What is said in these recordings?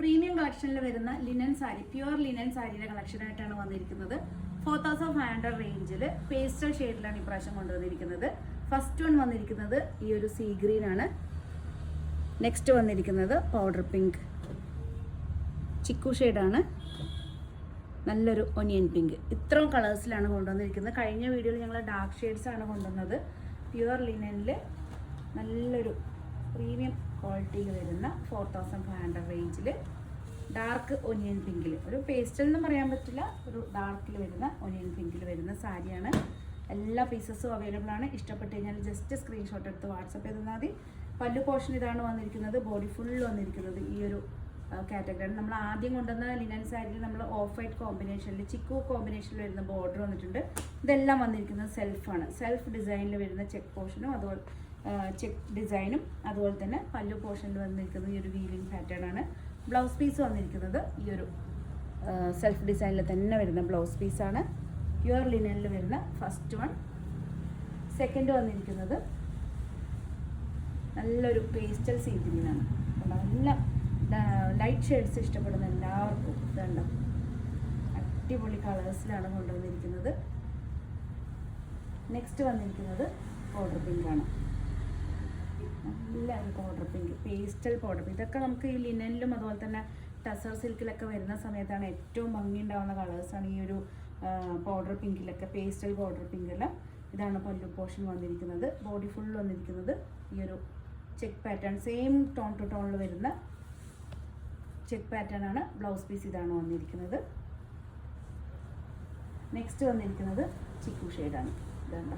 Premium കളക്ഷനിൽ വരുന്ന linen sari, pure linen സാരിയുടെ കളക്ഷനായിട്ടാണ് വന്നിരിക്കുന്നത്. 4500 റേഞ്ചിൽ പേസ്റ്റൽ ഷെയ്ഡിലാണ് ഇപ്രാവശ്യം കൊണ്ടുവന്നിരിക്കുന്നത്. ഫസ്റ്റ് വൺ വന്നിരിക്കുന്നത് ഈ ഒരു സീ ഗ്രീൻ ആണ്. നെക്സ്റ്റ് വന്നിരിക്കുന്നത് പൗഡർ പിങ്ക്, ചിക്കു ഷെയ്ഡാണ്. നല്ലൊരു ഒനിയൻ പിങ്ക്. ഇത്രയും കളേഴ്സിലാണ് കൊണ്ടുവന്നിരിക്കുന്നത്. കഴിഞ്ഞ വീഡിയോയിൽ ഞങ്ങൾ ഡാർക്ക് ഷെയ്ഡ്സ് ആണ് കൊണ്ടുവന്നത്. പ്യുവർ ലിനനിൽ നല്ലൊരു പ്രീമിയം ക്വാളിറ്റിയിൽ വരുന്ന 4500 റേഞ്ചിൽ ഡാർക്ക് ഒനിയൻ പിങ്കിൽ, ഒരു പേസ്റ്റൽ എന്ന് പറയാൻ പറ്റില്ല, ഒരു ഡാർക്കിൽ വരുന്ന ഒനിയൻ പിങ്കിൽ വരുന്ന സാരിയാണ്. എല്ലാ പീസസും അവൈലബിൾ ആണ്. ഇഷ്ടപ്പെട്ട് കഴിഞ്ഞാൽ ജസ്റ്റ് സ്ക്രീൻഷോട്ട് എടുത്ത് വാട്സപ്പ് ചെയ്ത് തന്നാൽ മതി. പല്ലു പോർഷൻ ഇതാണ് വന്നിരിക്കുന്നത്. ബോഡി ഫുൾ വന്നിരിക്കുന്നത് ഈ ഒരു കാറ്റഗറിയാണ്. നമ്മൾ ആദ്യം കൊണ്ടുവന്ന ലിനൻ സാരിയിൽ നമ്മൾ ഓഫ് വൈറ്റ് കോമ്പിനേഷനിൽ, ചിക്കു കോമ്പിനേഷനിൽ വരുന്ന ബോർഡർ വന്നിട്ടുണ്ട്. ഇതെല്ലാം വന്നിരിക്കുന്നത് സെൽഫാണ്. സെൽഫ് ഡിസൈനിൽ വരുന്ന ചെക്ക് പോർഷനും അതുപോലെ ചെക്ക് ഡിസൈനും അതുപോലെ തന്നെ പല്ലു പോർഷനിൽ വന്നിരിക്കുന്നത് ഈ ഒരു വീലിംഗ് പാറ്റേൺ ആണ്. ബ്ലൗസ് പീസ് വന്നിരിക്കുന്നത് ഈ ഒരു സെൽഫ് ഡിസൈനിൽ തന്നെ വരുന്ന ബ്ലൗസ് പീസാണ്. പ്യുവർ ലിനനിൽ വരുന്ന ഫസ്റ്റ് വൺ. സെക്കൻഡ് വന്നിരിക്കുന്നത് നല്ലൊരു പേസ്റ്റൽ സീ ഗ്രീനാണ്. നല്ല ലൈറ്റ് ഷെയ്ഡ്സ് ഇഷ്ടപ്പെടുന്ന എല്ലാവർക്കും ഇതുണ്ട്. അടിപൊളി കളേഴ്സിലാണ് കൊണ്ടുവന്നിരിക്കുന്നത്. നെക്സ്റ്റ് വന്നിരിക്കുന്നത് പൗഡർ പിങ്ക് ആണ്. നല്ല ഒരു powder pink, pastel powder pink. ഇതൊക്കെ നമുക്ക് ഈ ലിനനിലും അതുപോലെ തന്നെ ടസർ സിൽക്കിലൊക്കെ വരുന്ന സമയത്താണ് ഏറ്റവും ഭംഗി ഉണ്ടാവുന്ന കളേഴ്സാണ് ഈ ഒരു പൗഡർ പിങ്കിലൊക്കെ, പേസ്റ്റൽ പൗഡർ പിങ്കെല്ലാം. ഇതാണ് പല്ലു പോർഷൻ വന്നിരിക്കുന്നത്. ബോഡി ഫുൾ വന്നിരിക്കുന്നത് ഈ ഒരു check pattern, same tone to ടോണിൽ വരുന്ന ചെക്ക് പാറ്റേൺ ആണ്. ബ്ലൗസ് പീസ് ഇതാണ് വന്നിരിക്കുന്നത്. നെക്സ്റ്റ് വന്നിരിക്കുന്നത് ചിക്കു ഷെയ്ഡാണ്. ഇതാണ്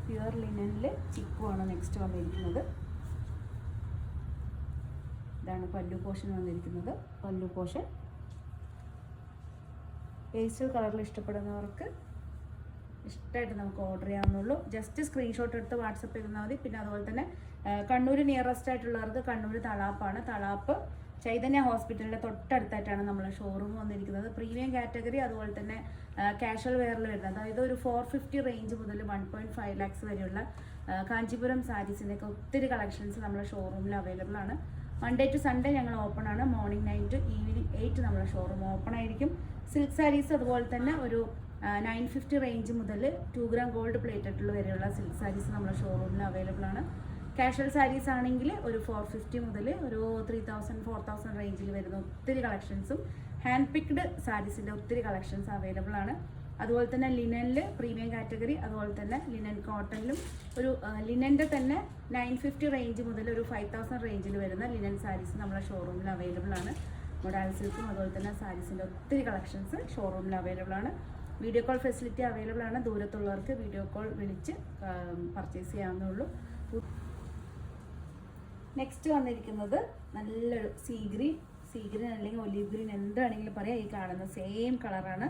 പ്യുവർ ലിനനിൽ ചിക്കു ആണ് നെക്സ്റ്റ് വന്നിരിക്കുന്നത്. ഇതാണ് പല്ലു പോർഷൻ വന്നിരിക്കുന്നത്. പല്ലു പോർഷൻ പേസ്റ്റൽ കളറിൽ ഇഷ്ടപ്പെടുന്നവർക്ക് ഇഷ്ടമായിട്ട് നമുക്ക് ഓർഡർ ചെയ്യാവുന്നുള്ളൂ. ജസ്റ്റ് സ്ക്രീൻഷോട്ട് എടുത്ത് വാട്സപ്പ് ചെയ്താൽ മതി. പിന്നെ അതുപോലെ തന്നെ കണ്ണൂർ നിയറസ്റ്റ് ആയിട്ടുള്ളവർക്ക് കണ്ണൂർ തളാപ്പാണ്. തളാപ്പ് ചൈതന്യ ഹോസ്പിറ്റലിൻ്റെ തൊട്ടടുത്തായിട്ടാണ് നമ്മളെ ഷോറൂം വന്നിരിക്കുന്നത്. പ്രീമിയം കാറ്റഗറി അതുപോലെ തന്നെ കാഷ്വൽ വെയറിൽ വരുന്നത്, അതായത് ഒരു 450 റേഞ്ച് മുതൽ 1.5 lakhs വരെയുള്ള കാഞ്ചീപുരം സാരീസിൻ്റെയൊക്കെ ഒത്തിരി കളക്ഷൻസ് നമ്മളെ ഷോറൂമിൽ അവൈലബിൾ ആണ്. മൺഡേ ടു സൺഡേ ഞങ്ങൾ ഓപ്പൺ ആണ്. മോർണിംഗ് 9 to ഈവനിങ് 8 നമ്മളെ ഷോറൂം ഓപ്പൺ ആയിരിക്കും. സിൽക്ക് സാരീസ് അതുപോലെ തന്നെ ഒരു 950 റേഞ്ച് മുതൽ 2 gram ഗോൾഡ് പ്ലേറ്റഡിൽ വരെയുള്ള സിൽക്ക് സാരീസ് നമ്മളെ ഷോറൂമിൽ അവൈലബിൾ ആണ്. കാഷ്വൽ സാരീസ് ആണെങ്കിൽ ഒരു 450 മുതൽ ഒരു 3000 4000 റേഞ്ചിൽ വരുന്ന ഒത്തിരി കളക്ഷൻസും ഹാൻഡ് പിക്ഡ് സാരീസിൻ്റെ ഒത്തിരി കളക്ഷൻസ് അവൈലബിൾ ആണ്. അതുപോലെ തന്നെ ലിനനിൽ പ്രീമിയം കാറ്റഗറി അതുപോലെ തന്നെ ലിനൻ കോട്ടണിലും ഒരു ലിനൻ്റെ തന്നെ 950 റേഞ്ച് മുതൽ ഒരു 5000 റേഞ്ചിൽ വരുന്ന ലിനൻ സാരീസ് നമ്മളെ ഷോറൂമിൽ അവൈലബിൾ ആണ്. മൊഡാൾ സിൽക്കും അതുപോലെ തന്നെ സാരീസിൻ്റെ ഒത്തിരി കളക്ഷൻസ് ഷോറൂമിൽ അവൈലബിൾ ആണ്. വീഡിയോ കോൾ ഫെസിലിറ്റി അവൈലബിൾ ആണ്. ദൂരത്തുള്ളവർക്ക് വീഡിയോ കോൾ വിളിച്ച് പർച്ചേസ് ചെയ്യാവുന്നുള്ളൂ. നെക്സ്റ്റ് വന്നിരിക്കുന്നത് നല്ലൊരു സീ ഗ്രീൻ അല്ലെങ്കിൽ ഒലീവ് ഗ്രീൻ എന്താണെങ്കിലും പറയാം. ഈ കാണുന്ന സെയിം കളറാണ്.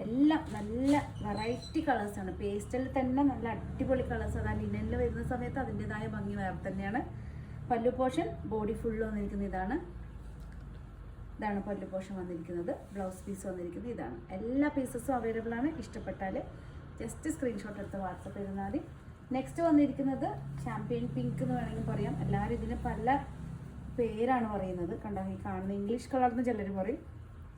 എല്ലാം നല്ല വെറൈറ്റി കളേഴ്സാണ്. പേസ്റ്റലിൽ തന്നെ നല്ല അടിപൊളി കളേഴ്സ്. അതാണ് ലിനനിൽ വരുന്ന സമയത്ത് അതിൻ്റെതായ ഭംഗി വേറെ തന്നെയാണ്. പല്ലു പോർഷൻ ബോഡി ഫുള്ള് വന്നിരിക്കുന്നത് ഇതാണ് പല്ലു പോർഷൻ വന്നിരിക്കുന്നത്. ബ്ലൗസ് പീസ് വന്നിരിക്കുന്നത് ഇതാണ്. എല്ലാ പീസസും അവൈലബിൾ ആണ്. ഇഷ്ടപ്പെട്ടാൽ ജസ്റ്റ് സ്ക്രീൻഷോട്ട് എടുത്ത് വാട്സപ്പ് ചെയ്താൽ മതി. നെക്സ്റ്റ് വന്നിരിക്കുന്നത് ചാമ്പ്യൻ പിങ്ക് എന്ന് വേണമെങ്കിൽ പറയാം. എല്ലാവരും ഇതിന് പല പേരാണ് പറയുന്നത്. കണ്ടോ, ഈ കാണുന്ന ഇംഗ്ലീഷ് കളർ എന്ന് ചിലർ പറയും.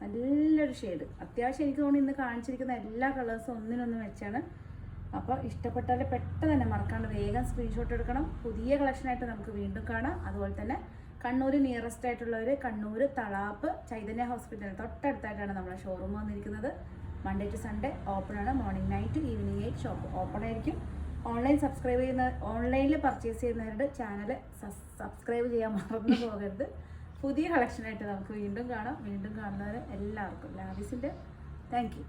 നല്ലൊരു ഷെയ്ഡ്. അത്യാവശ്യം എനിക്ക് തോന്നുന്നു ഇന്ന് കാണിച്ചിരിക്കുന്ന എല്ലാ കളേഴ്സും ഒന്നിനൊന്ന് വെച്ചാണ്. അപ്പോൾ ഇഷ്ടപ്പെട്ടാൽ പെട്ടെന്ന് തന്നെ മറക്കാണ്ട് വേഗം സ്ക്രീൻഷോട്ട് എടുക്കണം. പുതിയ കളക്ഷനായിട്ട് നമുക്ക് വീണ്ടും കാണാം. അതുപോലെ തന്നെ കണ്ണൂർ നിയറസ്റ്റ് ആയിട്ടുള്ളവർ കണ്ണൂർ തളാപ്പ് ചൈതന്യ ഹോസ്പിറ്റൽ തൊട്ടടുത്തായിട്ടാണ് നമ്മളെ ഷോറൂം വന്നിരിക്കുന്നത്. മൺഡേ ടു സൺഡേ ഓപ്പൺ ആണ്. Morning 9 to evening 8 shop open ആയിരിക്കും. ഓൺലൈനിൽ പർച്ചേസ് ചെയ്യുന്നവരുടെ ചാനൽ സബ്സ്ക്രൈബ് ചെയ്യാൻ മറന്നു പോകരുത്. പുതിയ കളക്ഷനായിട്ട് നമുക്ക് വീണ്ടും കാണാം. വീണ്ടും കാണുന്നവരെ എല്ലാവർക്കും ലാവിസിൻ്റെ താങ്ക് യു.